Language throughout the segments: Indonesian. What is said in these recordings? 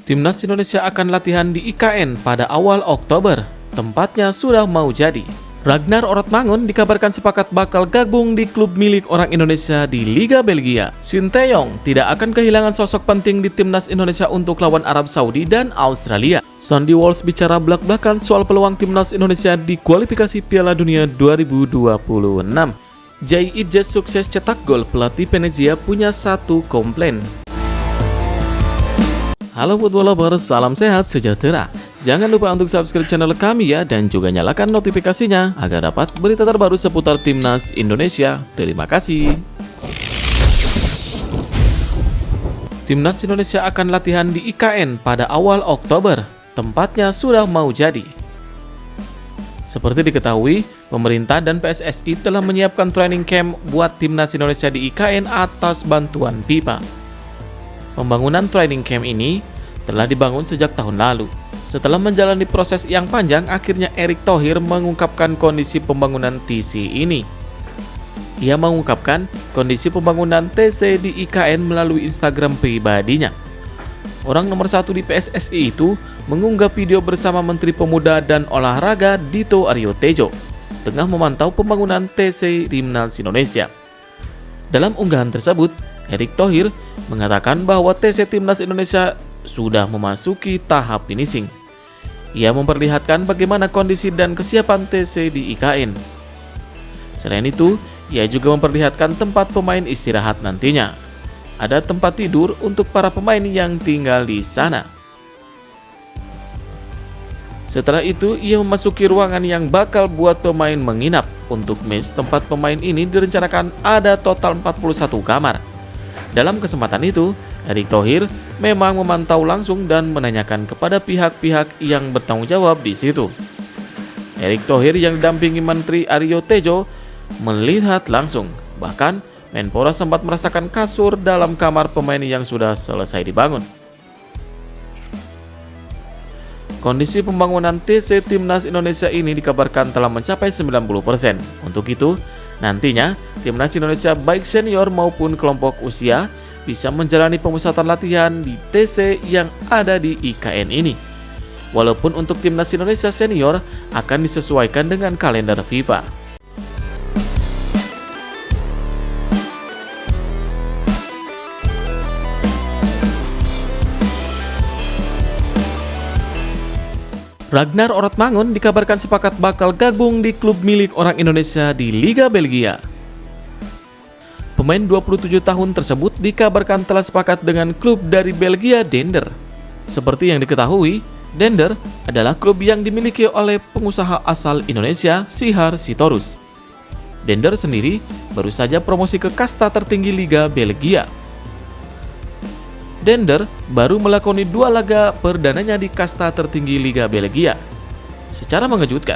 Timnas Indonesia akan latihan di IKN pada awal Oktober. Tempatnya sudah mau jadi. Ragnar Oratmangun dikabarkan sepakat bakal gabung di klub milik orang Indonesia di Liga Belgia. Sinteyong tidak akan kehilangan sosok penting di Timnas Indonesia untuk lawan Arab Saudi dan Australia. Sandy Walsh bicara belak-belakan soal peluang Timnas Indonesia di kualifikasi Piala Dunia 2026. Jai Idjes sukses cetak gol, pelatih Venezia punya satu komplain. Halo football lovers, salam sehat sejahtera. Jangan lupa untuk subscribe channel kami ya, dan juga nyalakan notifikasinya agar dapat berita terbaru seputar Timnas Indonesia. Terima kasih. Timnas Indonesia akan latihan di IKN pada awal Oktober. Tempatnya sudah mau jadi. Seperti diketahui, pemerintah dan PSSI telah menyiapkan training camp buat Timnas Indonesia di IKN atas bantuan FIFA. Pembangunan training camp ini telah dibangun sejak tahun lalu. Setelah menjalani proses yang panjang, akhirnya Erick Thohir mengungkapkan kondisi pembangunan TC ini. Ia mengungkapkan kondisi pembangunan TC di IKN melalui Instagram pribadinya. Orang nomor 1 di PSSI itu mengunggah video bersama Menteri Pemuda dan Olahraga Dito Aryo Tejo tengah memantau pembangunan TC Timnas Indonesia. Dalam unggahan tersebut, Erick Thohir mengatakan bahwa TC Timnas Indonesia sudah memasuki tahap finishing. Ia memperlihatkan bagaimana kondisi dan kesiapan TC di IKN. Selain itu, ia juga memperlihatkan tempat pemain istirahat nantinya. Ada tempat tidur untuk para pemain yang tinggal di sana. Setelah itu, ia memasuki ruangan yang bakal buat pemain menginap. Untuk mes tempat pemain ini direncanakan ada total 41 kamar. Dalam kesempatan itu, Erick Thohir memang memantau langsung dan menanyakan kepada pihak-pihak yang bertanggung jawab di situ. Erick Thohir yang didampingi Menteri Aryo Tejo melihat langsung. Bahkan, Menpora sempat merasakan kasur dalam kamar pemain yang sudah selesai dibangun. Kondisi pembangunan TC Timnas Indonesia ini dikabarkan telah mencapai 90%. Untuk itu, nantinya Timnas Indonesia baik senior maupun kelompok usia bisa menjalani pemusatan latihan di TC yang ada di IKN ini. Walaupun untuk Timnas Indonesia senior akan disesuaikan dengan kalender FIFA. Ragnar Oratmangun dikabarkan sepakat bakal gabung di klub milik orang Indonesia di Liga Belgia. Pemain 27 tahun tersebut dikabarkan telah sepakat dengan klub dari Belgia, Dender. Seperti yang diketahui, Dender adalah klub yang dimiliki oleh pengusaha asal Indonesia, Sihar Sitorus. Dender sendiri baru saja promosi ke kasta tertinggi Liga Belgia. Dender baru melakoni 2 laga perdananya di kasta tertinggi Liga Belgia. Secara mengejutkan,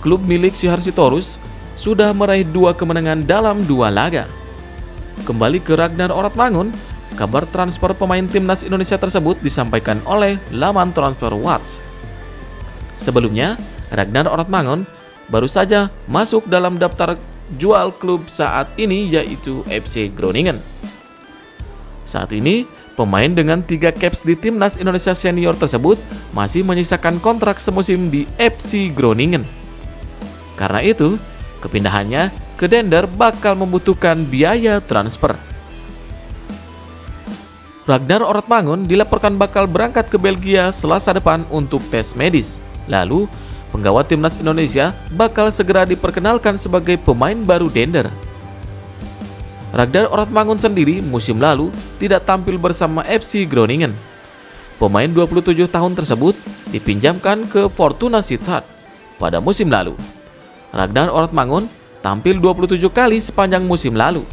klub milik Sihar Sitorus sudah meraih 2 kemenangan dalam 2 laga. Kembali ke Ragnar Oratmangun, kabar transfer pemain Timnas Indonesia tersebut disampaikan oleh laman Transfer Watch. Sebelumnya, Ragnar Oratmangun baru saja masuk dalam daftar jual klub saat ini, yaitu FC Groningen. Saat ini, pemain dengan 3 caps di Timnas Indonesia senior tersebut masih menyisakan kontrak semusim di FC Groningen. Karena itu, kepindahannya ke Dender bakal membutuhkan biaya transfer. Ragnar Oratmangun dilaporkan bakal berangkat ke Belgia Selasa depan untuk tes medis. Lalu, penggawa Timnas Indonesia bakal segera diperkenalkan sebagai pemain baru Dender. Ragnar Oratmangun sendiri musim lalu tidak tampil bersama FC Groningen. Pemain 27 tahun tersebut dipinjamkan ke Fortuna Sittard pada musim lalu. Ragnar Oratmangun tampil 27 kali sepanjang musim lalu.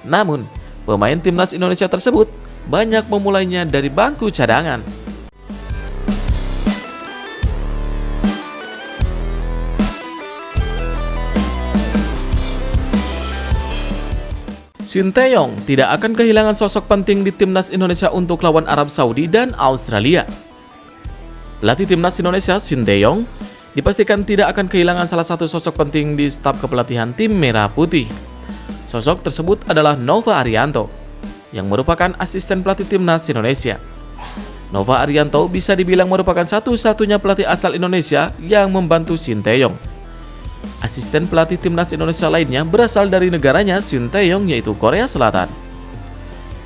Namun, pemain Timnas Indonesia tersebut banyak memulainya dari bangku cadangan. Sinteyong tidak akan kehilangan sosok penting di Timnas Indonesia untuk lawan Arab Saudi dan Australia. Pelatih Timnas Indonesia, Sinteyong, dipastikan tidak akan kehilangan salah satu sosok penting di staf kepelatihan tim Merah Putih. Sosok tersebut adalah Nova Arianto, yang merupakan asisten pelatih Timnas Indonesia. Nova Arianto bisa dibilang merupakan satu-satunya pelatih asal Indonesia yang membantu Sinteyong. Asisten pelatih timnas Indonesia lainnya berasal dari negaranya Sinteyong, yaitu Korea Selatan.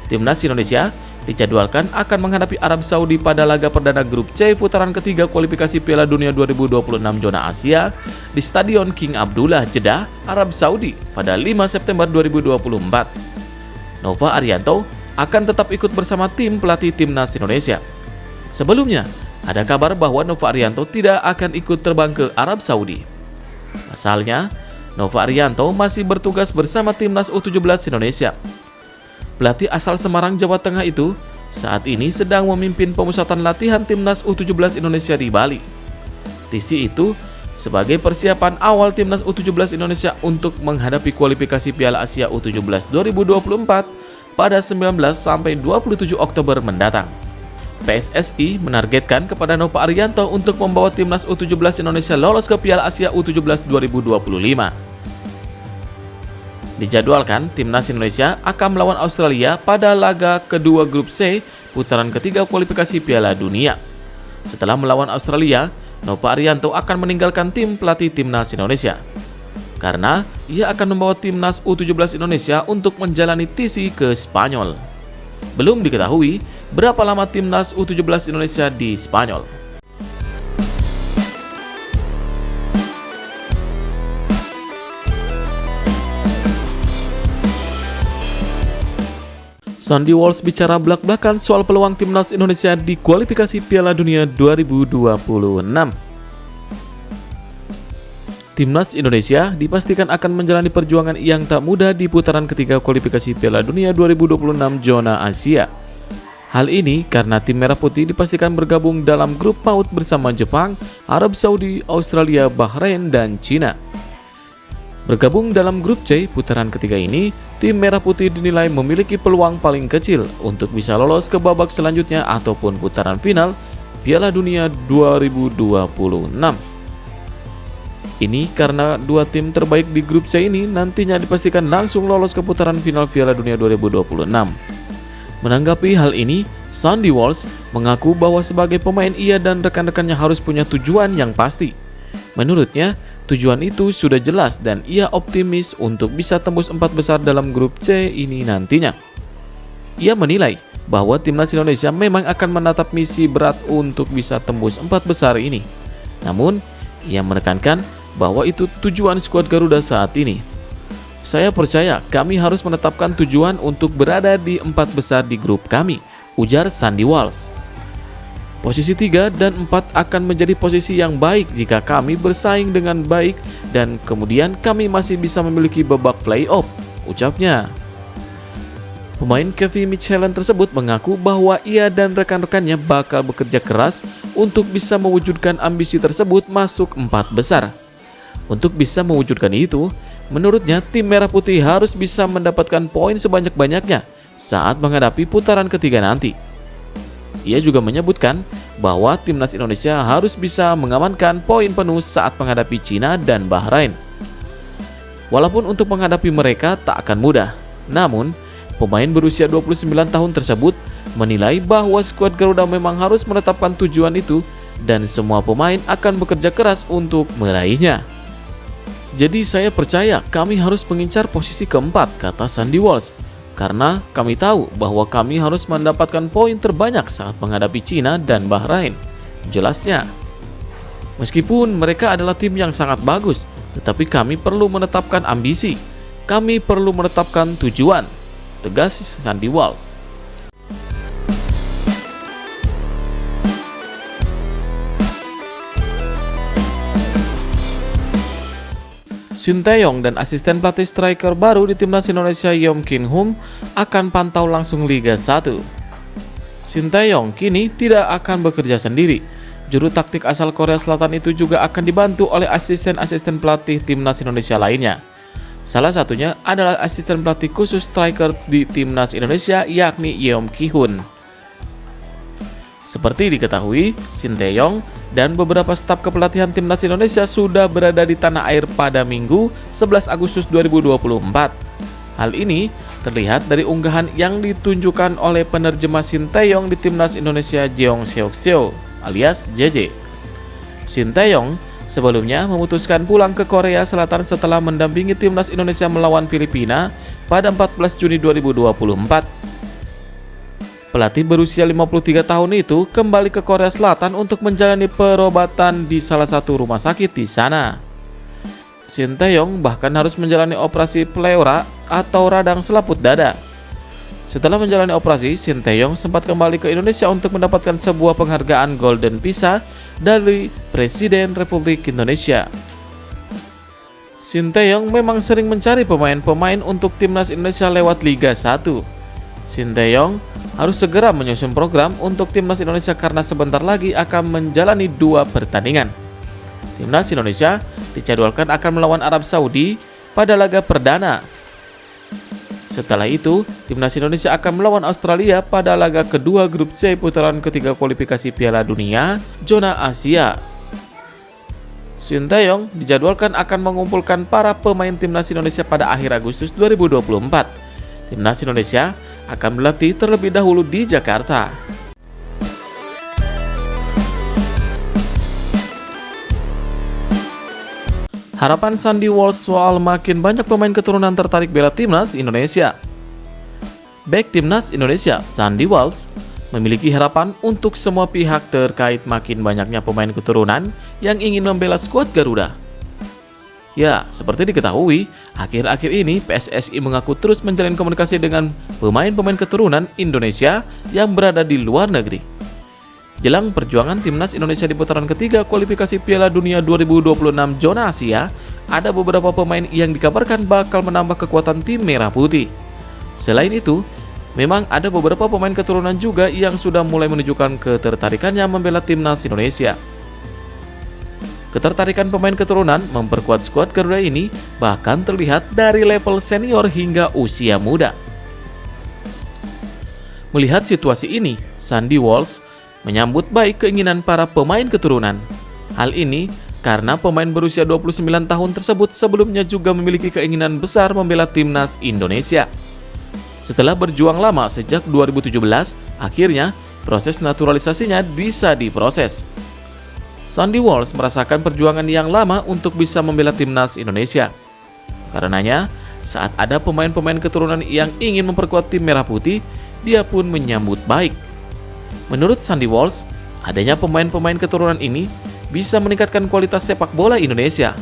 Timnas Indonesia dijadwalkan akan menghadapi Arab Saudi pada laga perdana grup C putaran ketiga kualifikasi Piala Dunia 2026 zona Asia di Stadion King Abdullah, Jeddah, Arab Saudi pada 5 September 2024. Nova Arianto akan tetap ikut bersama tim pelatih timnas Indonesia. Sebelumnya, ada kabar bahwa Nova Arianto tidak akan ikut terbang ke Arab Saudi. Pasalnya, Nova Arianto masih bertugas bersama timnas U17 Indonesia. Pelatih asal Semarang, Jawa Tengah itu saat ini sedang memimpin pemusatan latihan timnas U17 Indonesia di Bali. TC itu sebagai persiapan awal timnas U17 Indonesia untuk menghadapi kualifikasi Piala Asia U17 2024 pada 19 sampai 27 Oktober mendatang. PSSI menargetkan kepada Nova Arianto untuk membawa timnas U17 Indonesia lolos ke Piala Asia U17 2025. Dijadwalkan timnas Indonesia akan melawan Australia pada laga kedua grup C putaran ketiga kualifikasi Piala Dunia. Setelah melawan Australia, Nova Arianto akan meninggalkan tim pelatih timnas Indonesia karena ia akan membawa timnas U17 Indonesia untuk menjalani TC ke Spanyol. Belum diketahui berapa lama timnas U17 Indonesia di Spanyol. Sandy Walsh bicara belak-belakan soal peluang timnas Indonesia di kualifikasi Piala Dunia 2026. Timnas Indonesia dipastikan akan menjalani perjuangan yang tak mudah di putaran ketiga kualifikasi Piala Dunia 2026 zona Asia. Hal ini karena tim Merah Putih dipastikan bergabung dalam grup maut bersama Jepang, Arab Saudi, Australia, Bahrain, dan Cina. Bergabung dalam grup C putaran ketiga ini, tim Merah Putih dinilai memiliki peluang paling kecil untuk bisa lolos ke babak selanjutnya ataupun putaran final Piala Dunia 2026. Ini karena dua tim terbaik di grup C ini nantinya dipastikan langsung lolos ke putaran final Piala Dunia 2026. Menanggapi hal ini, Sandy Walsh mengaku bahwa sebagai pemain ia dan rekan-rekannya harus punya tujuan yang pasti. Menurutnya, tujuan itu sudah jelas dan ia optimis untuk bisa tembus 4 besar dalam grup C ini nantinya. Ia menilai bahwa timnas Indonesia memang akan menatap misi berat untuk bisa tembus 4 besar ini. Namun, ia menekankan bahwa itu tujuan skuad Garuda saat ini. Saya percaya kami harus menetapkan tujuan untuk berada di 4 besar di grup kami, ujar Sandy Walsh. Posisi 3 dan 4 akan menjadi posisi yang baik jika kami bersaing dengan baik dan kemudian kami masih bisa memiliki babak playoff, ucapnya. Pemain Kevin Mitchell tersebut mengaku bahwa ia dan rekan-rekannya bakal bekerja keras untuk bisa mewujudkan ambisi tersebut masuk 4 besar. Untuk bisa mewujudkan itu, menurutnya tim Merah Putih harus bisa mendapatkan poin sebanyak-banyaknya saat menghadapi putaran ketiga nanti. Ia juga menyebutkan bahwa timnas Indonesia harus bisa mengamankan poin penuh saat menghadapi Cina dan Bahrain. Walaupun untuk menghadapi mereka tak akan mudah, namun pemain berusia 29 tahun tersebut menilai bahwa skuad Garuda memang harus menetapkan tujuan itu dan semua pemain akan bekerja keras untuk meraihnya. Jadi saya percaya kami harus mengincar posisi keempat, kata Sandy Walsh. Karena kami tahu bahwa kami harus mendapatkan poin terbanyak saat menghadapi Cina dan Bahrain, jelasnya. Meskipun mereka adalah tim yang sangat bagus, tetapi kami perlu menetapkan ambisi. Kami perlu menetapkan tujuan, tegas Sandy Walsh. Sinteyong dan asisten pelatih striker baru di timnas Indonesia Yeom Ki-hun akan pantau langsung Liga 1. Sinteyong kini tidak akan bekerja sendiri. Juru taktik asal Korea Selatan itu juga akan dibantu oleh asisten-asisten pelatih timnas Indonesia lainnya. Salah satunya adalah asisten pelatih khusus striker di timnas Indonesia yakni Yeom Ki-hun. Seperti diketahui, Sinteyong dan beberapa staf kepelatihan timnas Indonesia sudah berada di tanah air pada Minggu 11 Agustus 2024. Hal ini terlihat dari unggahan yang ditunjukkan oleh penerjemah Sinteyong di timnas Indonesia Jeong Seok Seo alias JJ. Sinteyong sebelumnya memutuskan pulang ke Korea Selatan setelah mendampingi timnas Indonesia melawan Filipina pada 14 Juni 2024. Pelatih berusia 53 tahun itu kembali ke Korea Selatan untuk menjalani perobatan di salah satu rumah sakit di sana. Sinteyong bahkan harus menjalani operasi pleura atau radang selaput dada. Setelah menjalani operasi, Sinteyong sempat kembali ke Indonesia untuk mendapatkan sebuah penghargaan Golden Visa dari Presiden Republik Indonesia. Sinteyong memang sering mencari pemain-pemain untuk timnas Indonesia lewat Liga 1. Sinteyong harus segera menyusun program untuk timnas Indonesia karena sebentar lagi akan menjalani 2 pertandingan. Timnas Indonesia dijadwalkan akan melawan Arab Saudi pada laga perdana. Setelah itu, timnas Indonesia akan melawan Australia pada laga kedua grup C putaran ketiga kualifikasi Piala Dunia zona Asia. Sinteyong dijadwalkan akan mengumpulkan para pemain timnas Indonesia pada akhir Agustus 2024. Timnas Indonesia akan berlatih terlebih dahulu di Jakarta. Harapan Sandy Walsh soal makin banyak pemain keturunan tertarik bela timnas Indonesia. Bek timnas Indonesia, Sandy Walsh, memiliki harapan untuk semua pihak terkait makin banyaknya pemain keturunan yang ingin membela skuad Garuda. Ya, seperti diketahui, akhir-akhir ini PSSI mengaku terus menjalin komunikasi dengan pemain-pemain keturunan Indonesia yang berada di luar negeri. Jelang perjuangan timnas Indonesia di putaran ketiga kualifikasi Piala Dunia 2026 zona Asia, ada beberapa pemain yang dikabarkan bakal menambah kekuatan tim Merah Putih. Selain itu, memang ada beberapa pemain keturunan juga yang sudah mulai menunjukkan ketertarikannya membela timnas Indonesia. Ketertarikan pemain keturunan memperkuat skuad Garuda ini bahkan terlihat dari level senior hingga usia muda. Melihat situasi ini, Sandy Walsh menyambut baik keinginan para pemain keturunan. Hal ini karena pemain berusia 29 tahun tersebut sebelumnya juga memiliki keinginan besar membela timnas Indonesia. Setelah berjuang lama sejak 2017, akhirnya proses naturalisasinya bisa diproses. Sandy Walsh merasakan perjuangan yang lama untuk bisa membela timnas Indonesia. Karenanya, saat ada pemain-pemain keturunan yang ingin memperkuat tim Merah Putih, dia pun menyambut baik. Menurut Sandy Walsh, adanya pemain-pemain keturunan ini bisa meningkatkan kualitas sepak bola Indonesia.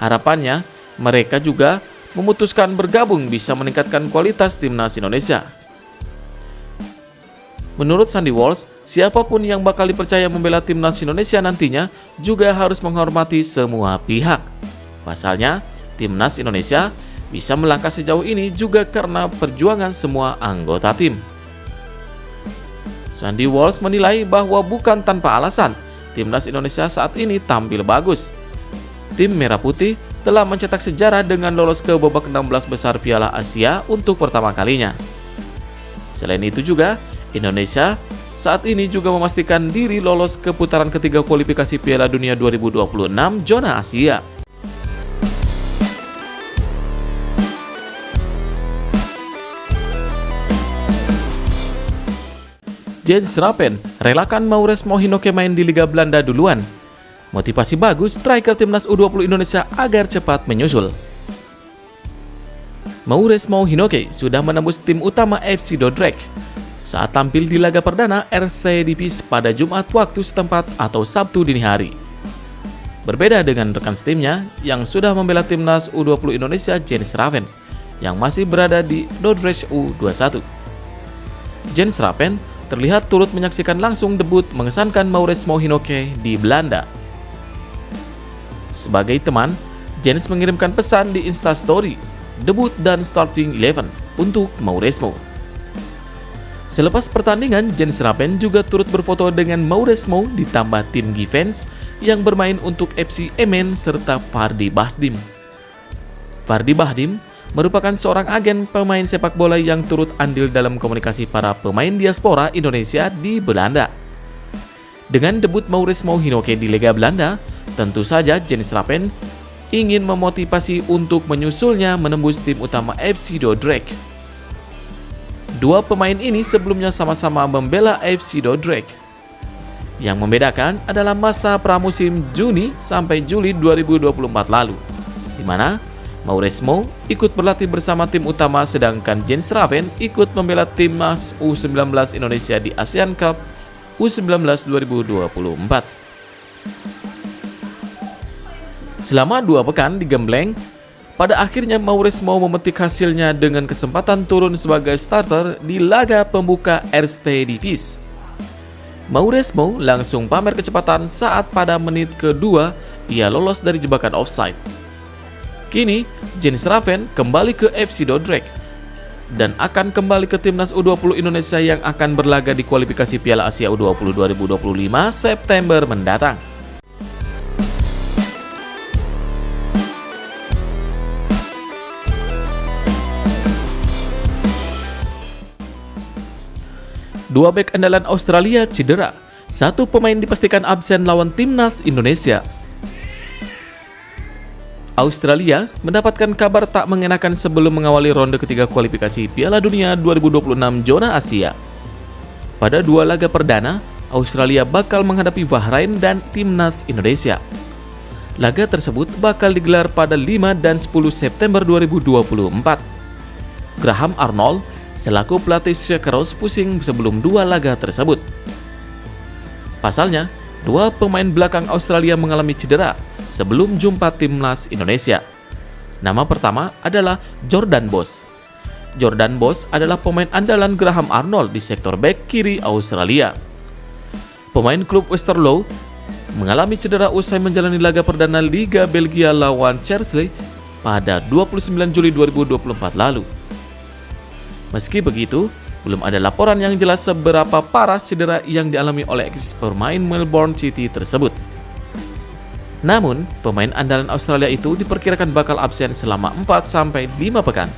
Harapannya, mereka juga memutuskan bergabung bisa meningkatkan kualitas timnas Indonesia. Menurut Sandy Walsh, siapapun yang bakal dipercaya membela timnas Indonesia nantinya juga harus menghormati semua pihak. Pasalnya, timnas Indonesia bisa melangkah sejauh ini juga karena perjuangan semua anggota tim. Sandy Walsh menilai bahwa bukan tanpa alasan, timnas Indonesia saat ini tampil bagus. Tim Merah Putih telah mencetak sejarah dengan lolos ke babak 16 besar Piala Asia untuk pertama kalinya. Selain itu juga, Indonesia saat ini juga memastikan diri lolos ke putaran ketiga kualifikasi Piala Dunia 2026 zona Asia. Jens Rappen relakan Mauresmo Hinoke main di Liga Belanda duluan. Motivasi bagus striker timnas U20 Indonesia agar cepat menyusul. Mauresmo Hinoke sudah menembus tim utama FC Dordrecht saat tampil di laga perdana RC Dipis pada Jumat waktu setempat atau Sabtu dini hari. Berbeda dengan rekan setimnya yang sudah membela timnas U20 Indonesia, Jens Rappen, yang masih berada di Dordrecht U21. Jens Rappen terlihat turut menyaksikan langsung debut mengesankan Mauresmo Hinoke di Belanda. Sebagai teman, Jens mengirimkan pesan di Instastory, debut dan starting 11 untuk Mauresmo. Selepas pertandingan, Jens Rappen juga turut berfoto dengan Mauresmo ditambah tim Givens yang bermain untuk FC Emmen serta Vardy Bahdim. Vardy Bahdim merupakan seorang agen pemain sepak bola yang turut andil dalam komunikasi para pemain diaspora Indonesia di Belanda. Dengan debut Mauresmo Hinoke di Liga Belanda, tentu saja Jens Rappen ingin memotivasi untuk menyusulnya menembus tim utama FC Dordrecht. Dua pemain ini sebelumnya sama-sama membela FC Dordrecht. Yang membedakan adalah masa pramusim Juni sampai Juli 2024 lalu, di mana Mauresmo ikut berlatih bersama tim utama sedangkan Jens Raven ikut membela timnas U19 Indonesia di ASEAN Cup U19 2024. Selama 2 pekan digembleng, pada akhirnya Mauresmo memetik hasilnya dengan kesempatan turun sebagai starter di laga pembuka Eerste Divisie. Mauresmo langsung pamer kecepatan saat pada menit kedua ia lolos dari jebakan offside. Kini, Jens Raven kembali ke FC Dordrecht dan akan kembali ke timnas U20 Indonesia yang akan berlaga di kualifikasi Piala Asia U20 2025 September mendatang. Dua bek andalan Australia cedera, satu pemain dipastikan absen lawan timnas Indonesia. Australia mendapatkan kabar tak mengenakan sebelum mengawali ronde ketiga kualifikasi Piala Dunia 2026 zona Asia. Pada 2 laga perdana, Australia bakal menghadapi Bahrain dan timnas Indonesia. Laga tersebut bakal digelar pada 5 dan 10 September 2024. Graham Arnold selaku pelatih Socceroos pusing sebelum 2 laga tersebut. Pasalnya, 2 pemain belakang Australia mengalami cedera sebelum jumpa timnas Indonesia. Nama pertama adalah Jordan Bos. Jordan Bos adalah pemain andalan Graham Arnold di sektor bek kiri Australia. Pemain klub Westerlo mengalami cedera usai menjalani laga perdana Liga Belgia lawan Chelsea pada 29 Juli 2024 lalu. Meski begitu, belum ada laporan yang jelas seberapa parah cedera yang dialami oleh ex pemain Melbourne City tersebut. Namun, pemain andalan Australia itu diperkirakan bakal absen selama 4-5 pekan.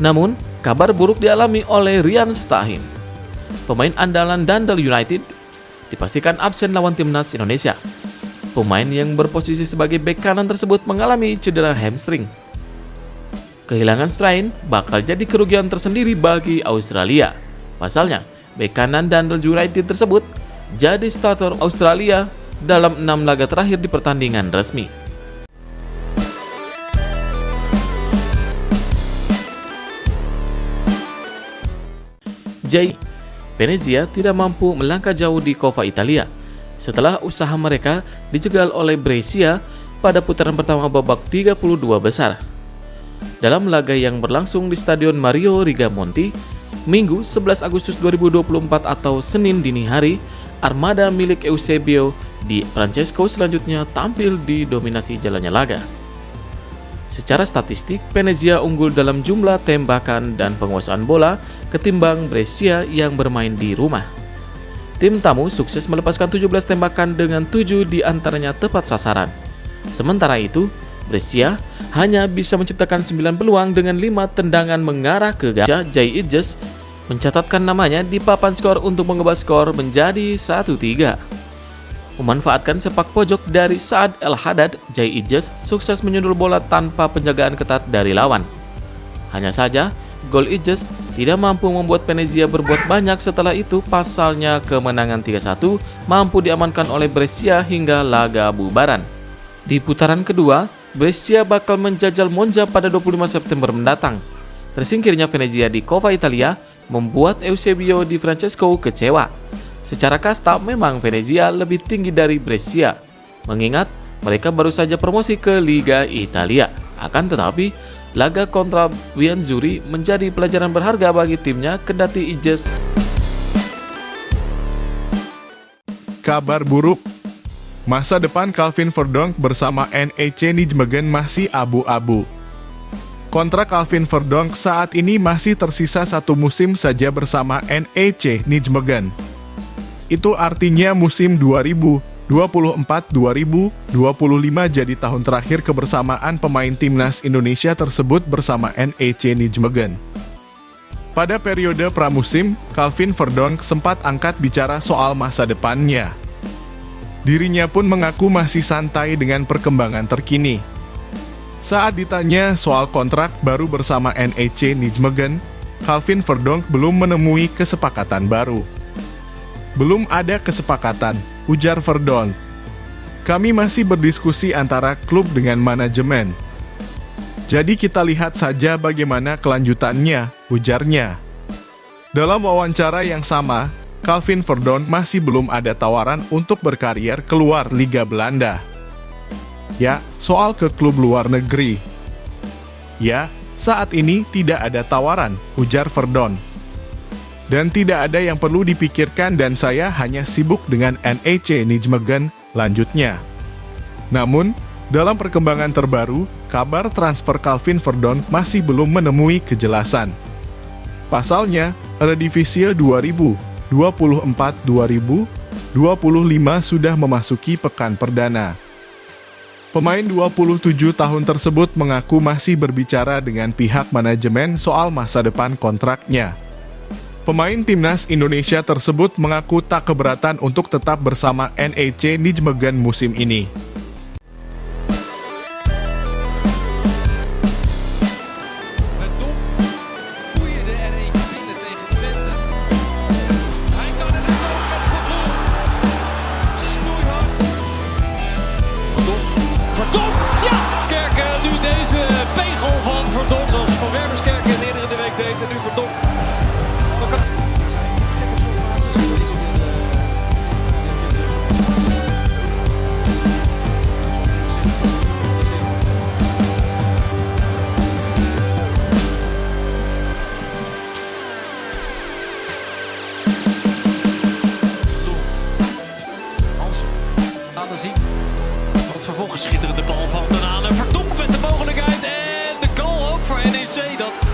Namun, kabar buruk dialami oleh Ryan Stahim. Pemain andalan Dundee United dipastikan absen lawan timnas Indonesia. Pemain yang berposisi sebagai bek kanan tersebut mengalami cedera hamstring. Kehilangan strain bakal jadi kerugian tersendiri bagi Australia. Pasalnya, bek kanan Dundee United tersebut jadi starter Australia dalam 6 laga terakhir di pertandingan resmi. Venezia tidak mampu melangkah jauh di Coppa Italia setelah usaha mereka dijegal oleh Brescia pada putaran pertama babak 32 besar. Dalam laga yang berlangsung di Stadion Mario Rigamonti, Minggu 11 Agustus 2024 atau Senin dini hari, armada milik Eusebio di Francesco selanjutnya tampil di dominasi jalannya laga. Secara statistik, Venezia unggul dalam jumlah tembakan dan penguasaan bola ketimbang Brescia yang bermain di rumah. Tim tamu sukses melepaskan 17 tembakan dengan 7 diantaranya tepat sasaran. Sementara itu, Brescia hanya bisa menciptakan 9 peluang dengan 5 tendangan mengarah ke gawang. Jay Idjes mencatatkan namanya di papan skor untuk mengubah skor menjadi 1-3. Memanfaatkan sepak pojok dari Saad El Haddad, Jay Idjes sukses menyundul bola tanpa penjagaan ketat dari lawan. Hanya saja, gol Idjes tidak mampu membuat Venezia berbuat banyak. Setelah itu, pasalnya kemenangan 3-1 mampu diamankan oleh Brescia hingga laga bubaran. Di putaran kedua, Brescia bakal menjajal Monza pada 25 September mendatang. Tersingkirnya Venezia di Coppa Italia membuat Eusebio Di Francesco kecewa. Secara kasta memang Venezia lebih tinggi dari Brescia, mengingat mereka baru saja promosi ke Liga Italia. Akan tetapi, laga kontra Bianzuri menjadi pelajaran berharga bagi timnya kendati Idjes. Kabar buruk, masa depan Calvin Verdonk bersama NEC Nijmegen masih abu-abu. Kontrak Calvin Verdonk saat ini masih tersisa 1 musim saja bersama NEC Nijmegen. Itu artinya musim 2024-2025 jadi tahun terakhir kebersamaan pemain timnas Indonesia tersebut bersama NEC Nijmegen. Pada periode pramusim, Calvin Verdonk sempat angkat bicara soal masa depannya. Dirinya pun mengaku masih santai dengan perkembangan terkini. Saat ditanya soal kontrak baru bersama NEC Nijmegen, Calvin Verdonk belum menemui kesepakatan baru. Belum ada kesepakatan, ujar Verdonk. Kami masih berdiskusi antara klub dengan manajemen. Jadi kita lihat saja bagaimana kelanjutannya, ujarnya. Dalam wawancara yang sama, Calvin Verdonk masih belum ada tawaran untuk berkarier keluar Liga Belanda. Ya, soal ke klub luar negeri. Ya, saat ini tidak ada tawaran, ujar Verdonk. Dan tidak ada yang perlu dipikirkan dan saya hanya sibuk dengan NEC Nijmegen, lanjutnya. Namun, dalam perkembangan terbaru, kabar transfer Calvin Verdonk masih belum menemui kejelasan. Pasalnya, Eredivisie 2024-2025 sudah memasuki pekan perdana. Pemain 27 tahun tersebut mengaku masih berbicara dengan pihak manajemen soal masa depan kontraknya. Pemain timnas Indonesia tersebut mengaku tak keberatan untuk tetap bersama NEC Nijmegen musim ini. Verdonk, ja! Kerken nu deze pegel van Verdonk, zoals Van Wermerskerken eerder in de week deed, en nu Verdonk. Hansen, laten zien. Want vervolgens schitterende bal van Den Haan. Verdonk met de mogelijkheid en de goal ook voor NEC. Dat